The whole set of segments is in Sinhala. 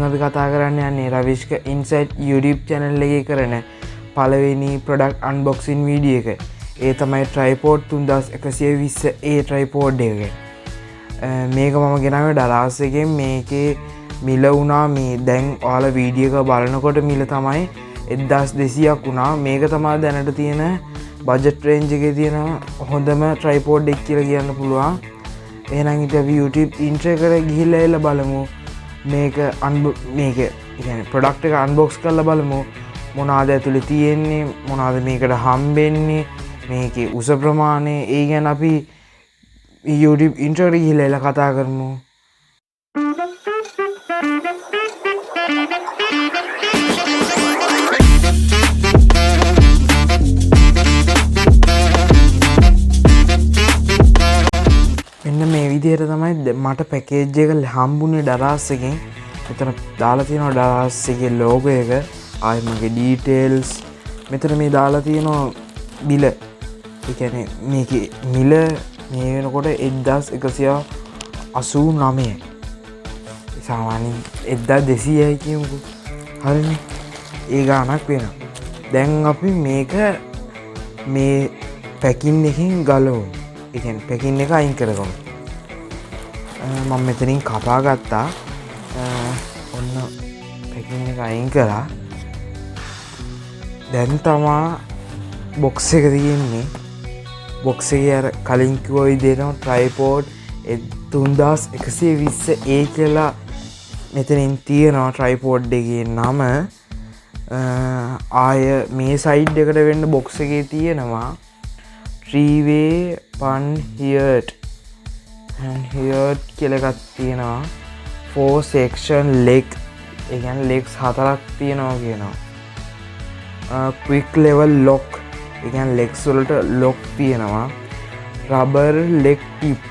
අපි කතා කරන්න යන්නේ රවිෂ්ක ඉන්සයිට් YouTube channel එකේ කරන පළවෙනි product unboxing video එක. ඒ තමයි tripod 3120 tripod එක. මේක මම ගෙනාවේ ඩලාස් එකෙන්. මේකේ මිල වුණා මේ දැන් ඔයාලා වීඩියෝ එක බලනකොට මිල තමයි 1200ක් වුණා. මේක තමයි දැනට තියෙන budget range එකේ තියෙන හොඳම tripod එක කියලා කියන්න පුළුවන්. එහෙනම් ඉතින් අපි YouTube intro එකට ගිහිල්ලා එලා බලමු. මේක කියන්නේ ප්‍රොඩක්ට් එක අන්බොක්ස් කරලා බලමු. මොනවාද ඇතුලේ තියෙන්නේ, මොනවාද මේකට හම්බෙන්නේ, මේකේ උස ප්‍රමාණය, ඒ ගැන අපි YouTube intro එකට ගිහිල්ලා කතා කරමු. මෙන්න මේ විදිහට තමයි මට පැකේජ් එක හම්බුනේ ඩලාස් එකෙන්. මෙතන දාලා තියෙනවා ඩලාස් එකේ ලෝගෝ එක, ආයි මගේ ඩීටේල්ස්. මෙතන මේ දාලා තියෙනවා බිල. ඒ කියන්නේ මේකේ මිල මේ වෙනකොට 1189යි. සාමාන්‍යයෙන් 1200යි කියමුකෝ. හරිනේ. ඒ ගාණක් වෙනවා. දැන් අපි මේක මේ පැකින් එකෙන් ගලවමු. ඒ කියන්නේ පැකින් එක අයින් කරගමු. මම මෙතනින් කපා ගත්තා. ඔන්න පැකින් එක අයින් කරා. දැන් තමා බොක්ස් එක තියෙන්නේ. බොක්ස් එකේ අර කලින් කිව්ව විදිහටම tripod 3120 කියලා මෙතනින් තියෙනවා tripod එකේ නම. ආය මේ සයිඩ් එකට වෙන්න බොක්ස් එකේ තියෙනවා 3-way pan here කියලා එකක් තියෙනවා. 4 section leg, ඒ කියන්නේ legs 4ක් තියෙනවා කියනවා. quick level lock, ඒ කියන්නේ legs වලට lock තියෙනවා. rubber leg tip,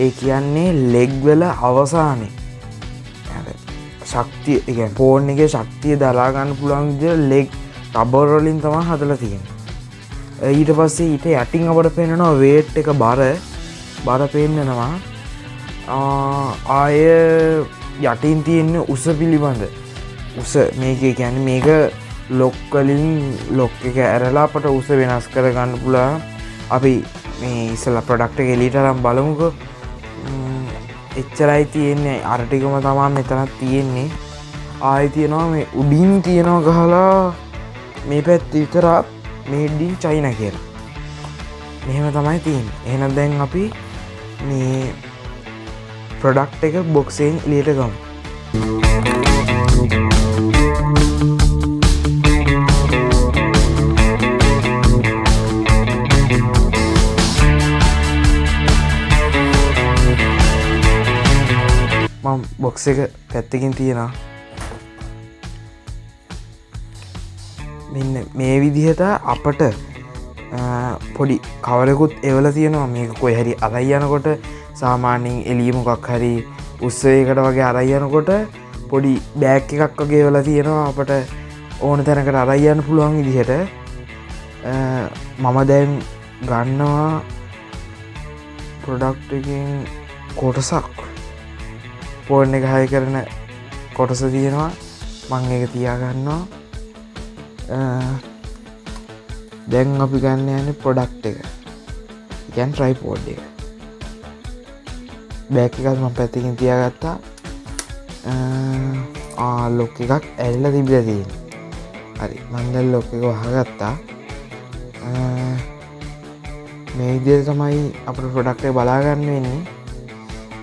ඒ කියන්නේ leg වල අවසානයේ ශක්තිය, ඒ කියන්නේ ෆෝන් එකේ ශක්තිය දරා ගන්න පුළුවන් විදිහට leg rubber වලින් තමයි හදලා තියෙන්නේ. ඊට පස්සේ ඊට යටින් අපට පේනවා weight එක බර පේන්නනවා. ආය යටින් තියෙන උස පිළිබඳ උස මේකේ කියන්නේ මේක ලොක් වලින් ලොක් එක ඇරලා අපට උස වෙනස් කර ගන්න පුළුවන්. අපි මේ ඉස්සලා ප්‍රොඩක්ට් එක එලියට අරන් බලමුකෝ. එච්චරයි තියෙන්නේ. අර ටිකම තමයි මෙතනක් තියෙන්නේ. ආයෙ තියෙනවා මේ උඩින් තියෙනවා ගහලා මේ පැත්ත විතරක් made in China කියලා. මෙහෙම තමයි තියෙන්නේ. එහෙනම් දැන් අපි මේ ප්‍රොඩක්ට් එක බොක්ස් එකෙන් එළියට ගමු. මම බොක්ස් එක පැත්තකින් තියනවා. මෙන්න මේ විදිහට අපට පොඩි කවරකුත් එවලා තියෙනවා. මේක කොයි හරි අරයි යනකොට සාමාන්‍යයෙන් එළිය මොකක් හරි උත්සවයකට වගේ අරයි යනකොට පොඩි බෑග් එකක් වගේ එවලා තියෙනවා. අපට ඕන තැනකට අරයි යන්න පුළුවන් විදිහට. මම දැන් ගන්නවා ප්‍රොඩක්ට් එකෙන් කොටසක්. ෆෝන් එක හයි කරන කොටස තියෙනවා. මම ඒක තියා ගන්නවා. දැන් අපි ගන්න යන්නේ ප්‍රොඩක්ට් එක. කියන්නේ tripod එක. බෑග් එකත් මම පැත්තකින් තියාගත්තා. ලොක් එකක් ඇරිලා තිබිලා තියෙනවා. හරි. මම දැන් ලොක් එක වහගත්තා. මේ විදිහට තමයි අපේ ප්‍රොඩක්ට් එක බලා ගන්න වෙන්නේ.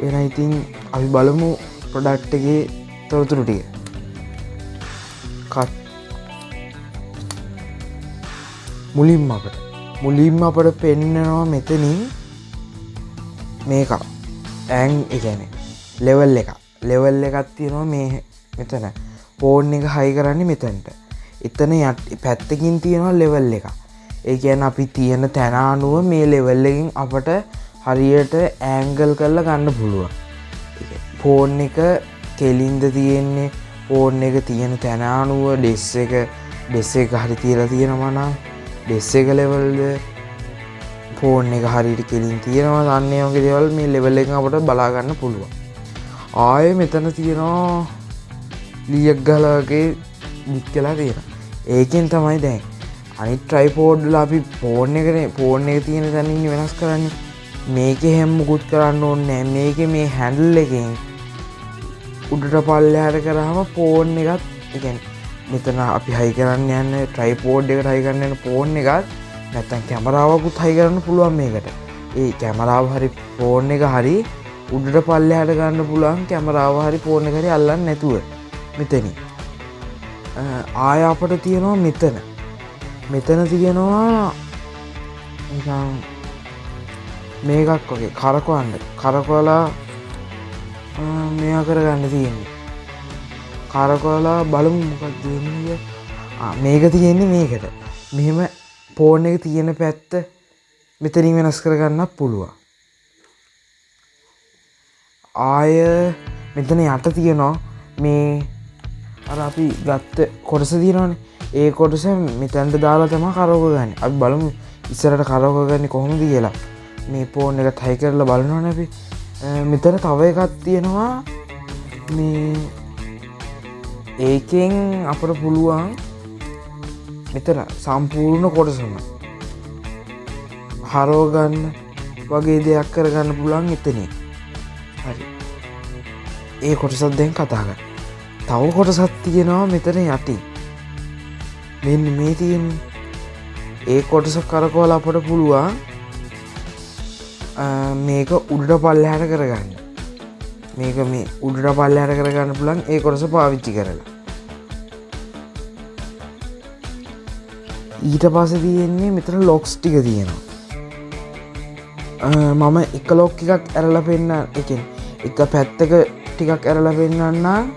එහෙනම් ඉතින් අපි බලමු ප්‍රොඩක්ට් එකේ තොරතුරු ටික. මුලින්ම අපට පෙන්නනවා මෙතනින් මේක ඒ කියන්නේ ලෙවල් එකක් තියෙනවා. මේ මෙතන ෆෝන් එක හයි කරන්නේ මෙතනට. එතන පැත්තකින් තියෙනවා ලෙවල් එක. ඒ කියන්නේ අපි තියෙන තැන අනුව මේ ලෙවල් එකෙන් අපට හරියට ඇන්ගල් කරලා ගන්න පුළුවන්. ෆෝන් එක කෙලින්ද තියෙන්නේ, ෆෝන් එක තියෙන තැන අනුව ඩෙස් එක හරි තියලා තියෙනවා නම් ඩෙස් එක ලෙවල්ද, ෆෝන් එක හරියට කෙලින් තියෙනවා, අන්න ඒ වගේ දේවල් මේ ලෙවල් එකෙන් අපට බලා ගන්න පුළුවන්. ආයේ මෙතන තියෙනවා ලියක් ගහලා වගේ දික් වෙලා තියෙනවා. ඒකෙන් තමයි දැන් අනිත් ට්‍රයිපෝඩ් වල අපි ෆෝන් එක තියෙන තැන ඉන්නේ වෙනස් කරන්නේ. මේකේ හැම මුකුත් කරන්න ඕනේ නැහැ. මේකේ මේ හැන්ඩල් එකෙන් උඩට පල්ලෙහාට කරාම ෆෝන් එකත් ඒ කියන්නේ මෙතන අපි හයි කරන්න යන්නේ ට්‍රයිපෝඩ් එකට හයි කරන්න යන ෆෝන් එකත් නැත්තම් කැමරාවකුත් හයි කරන්න පුළුවන් මේකට. ඒ කැමරාව හරි ෆෝන් එක හරි උඩට පල්ලෙහාට ගන්න පුළුවන් කැමරාව හරි ෆෝන් එක හරි අල්ලන්නේ නැතුව මෙතනින්. ආය අපට තියෙනවා මෙතන තියෙනවා නිකන් මේකක් වගේ කරකවලා මෙයා කරගන්න තියෙන්නේ. කරකවලා බලමු මොකක්ද වෙන්නේ. මේක තියෙන්නේ මේකට. මෙහෙම ෆෝන් එක තියෙන පැත්ත මෙතනින් වෙනස් කරගන්නත් පුළුවන්. ආය මෙතන යට තියෙනවා මේ අර අපි ගත්ත කොටස තියෙනවානේ. ඒ කොටස මෙතනට දාලා තමයි කරකව ගන්න. අපි බලමු ඉස්සරහට කරකව ගන්නේ කොහොමද කියලා. මේ ෆෝන් එක හයි කරලා බලනවනේ අපි. මෙතන තව එකක් තියෙනවා මේ ඒකෙන් අපට පුළුවන් මෙතන සම්පූර්ණ කොටසම හරව ගන්න වගේ දෙයක් කරගන්න පුළුවන් එතනින්. හරි. ඒ කොටසත් දැන් කතා කරමු. තව කොටසක් තියෙනවා මෙතන යටින්. මෙන්න මේ තියෙන්නේ. ඒ කොටස කරකවලා අපට පුළුවන් මේක උඩට පල්ලෙහාට කරගන්න. මේක මේ උඩට පල්ලෙහාට කරගන්න පුළුවන් ඒ කොටස පාවිච්චි කරලා. ඊට පස්සේ තියෙන්නේ මෙතන ලොක්ස් ටික තියෙනවා. මම එක ලොක් එකක් ඇරලා පෙන්නන්න. ඒ කියන්නේ එක පැත්තක ටිකක් ඇරලා පෙන්නන්න.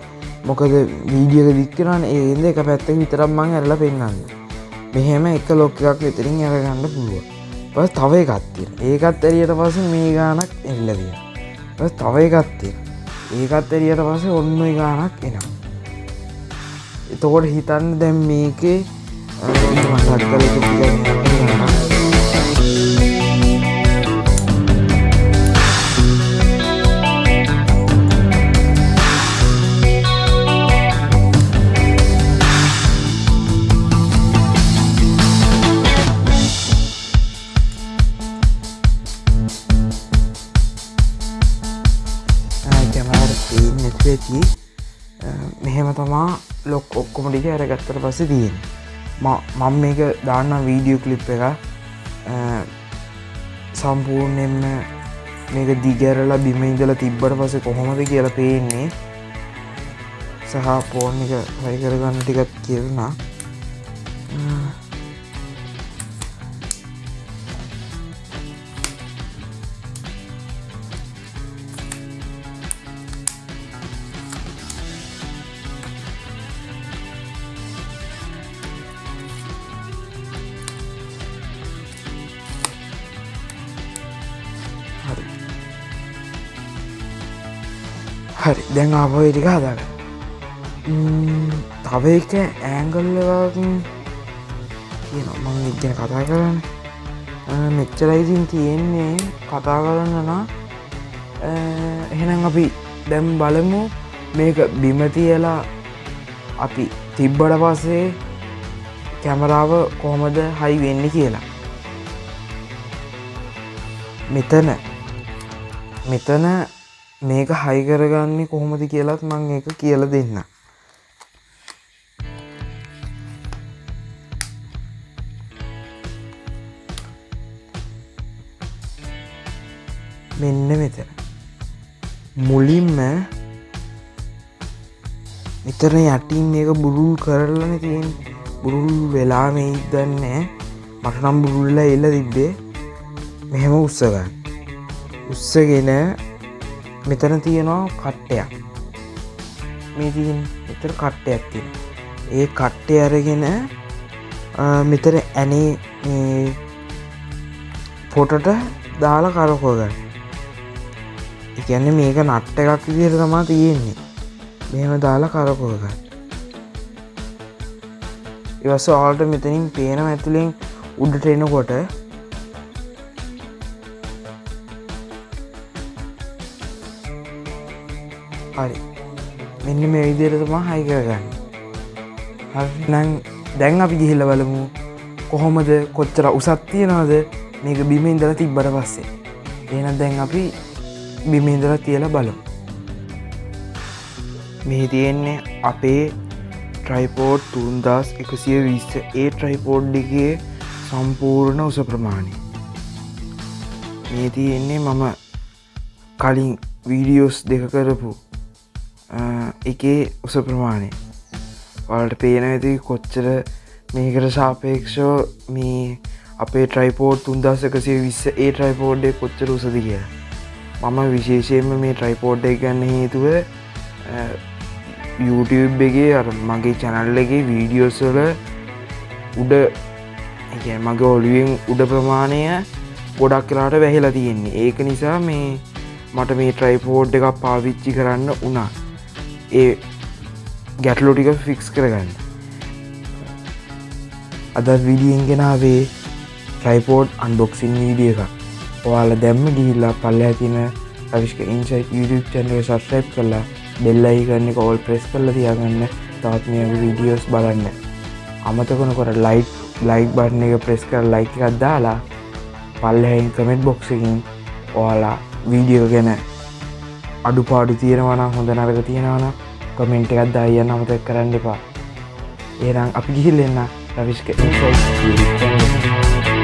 මොකද වීඩියෝ එක දික් වෙනවනේ. ඒ ඉඳ එක පැත්තක විතරක් මම ඇරලා පෙන්නන්න. මෙහෙම එක ලොක් එකක් විතරින් අරගන්න පුළුවන්. ඊපස්සේ තව එකක් තියෙනවා. ඒකත් එළියට පස්සේ මේ ගානක් එල්ල තියෙනවා. ඊපස්සේ තව එකක් තියෙනවා. ඒකත් එළියට පස්සේ ඔන්න ඔය ගානක් එනවා. එතකොට හිතන්න දැන් මේකේ මතක් කරලා ටිකක් ගන්නවා. මෙහෙම තමා ලොක් ඔක්කොම ටික අරගත්තට පස්සේ තියෙන්නේ. මම මේක දාන්නම් වීඩියෝ ක්ලිප් එක. සම්පූර්ණයෙන්ම මේක දිගැරලා බිම ඉඳලා තිබ්බට පස්සේ කොහොමද කියලා පේන්නේ. සහ ෆෝන් එක හයි කරගන්න ටිකක් කියනවා. හරි දැන් ආපහු ඒ ටික හදාගන්න. තව එක ඇන්ගල් එකක් තියෙනවා මම ඒක ගැන කතා කරන්නේ. මෙච්චරයි ඉතින් තියෙන්නේ කතා කරන්න නම්. එහෙනම් අපි දැන් බලමු මේක බිම තියලා අපි තිබ්බට පස්සේ කැමරාව කොහොමද හයි වෙන්නේ කියලා. මෙතන මේක හයි කරගන්නේ කොහොමද කියලාත් මම ඒක කියලා දෙන්නම්. මෙන්න මෙතන මුලින්ම මෙතන යටින් මේක බුරුල් කරලානේ තියෙන්නේ. බුරුල් වෙලා මේ ඉදන්නේ මට නම් බුරුල්ලා එල්ල තිබ්බේ. මෙහෙම උස්ස ගන්න. උස්සගෙන මෙතන තියෙනවා කට්ටයක්. මේ තියෙන මෙතන කට්ටයක් තියෙනවා. ඒ කට්ටය අරගෙන මෙතන ඇනේ මේ ෆොටෝට දාලා කරකව ගන්න. ඒ කියන්නේ මේක නට් එකක් විදිහට තමයි තියෙන්නේ. මෙහෙම දාලා කරකව ගන්න. ඊවස්ස ඔයාලට මෙතනින් පේනවා ඇතුලෙන් උඩට එනකොට හරි මෙන්න මේ විදිහට තමයි හයි කරගන්න. හරි නම් දැන් අපි ගිහිල්ලා බලමු කොහොමද කොච්චර උසක් තියනවද මේක බිම ඉඳලා තිබ්බට පස්සේ. එහෙනම් දැන් අපි බිම ඉඳලා තියලා බලමු. මේ තියෙන්නේ අපේ ට්‍රයිපෝඩ් 3120. ඒ ට්‍රයිපෝඩ් එකේ සම්පූර්ණ උස ප්‍රමාණය. මේ තියෙන්නේ මම කලින් වීඩියෝස් දෙක කරපු එකේ උස ප්‍රමාණය. ඔයාලට පේන ඇති කොච්චර මේකට සාපේක්ෂව මේ අපේ ට්‍රයිපෝඩ් 3120 ඒ ට්‍රයිපෝඩ් එක කොච්චර උසද කියලා. මම විශේෂයෙන්ම මේ ට්‍රයිපෝඩ් එක ගන්න හේතුව YouTube එකේ අර මගේ channel එකේ වීඩියෝස් වල උඩ මගේ ඔළුවෙන් උඩ ප්‍රමාණය ගොඩක් වෙලාට වැහිලා තියෙන්නේ. ඒක නිසා මට මේ ට්‍රයිපෝඩ් එකක් පාවිච්චි කරන්න වුණා. ඒ ගැටලු ටික ෆික්ස් කරගන්න. අද වීඩියෝෙන් ගෙනාවේ ට්‍රයිපෝඩ් අන්බොක්සින් වීඩියෝ එකක්. ඔයාලා දැම්ම ගිහිල්ලා පල්ලෙහා තියෙන ravishkainsite YouTube channel එක subscribe කරලා bell icon එක all press කරලා තියාගන්න. තවත් මේ වගේ වීඩියෝස් බලන්න. අමතක නොකර like button එක press කරලා like එකක් දාලා පල්ලෙහායින් comment box එකකින් ඔයාලා වීඩියෝ ගැන අඩුපාඩු තියෙනවා නම් හොඳ නරක තියෙනවා නම් කමෙන්ට් එකක් දාන්න අමතක කරන්න එපා. එහෙනම් අපි ගිහින් එන්න ravishkainsite YouTube channel එකට.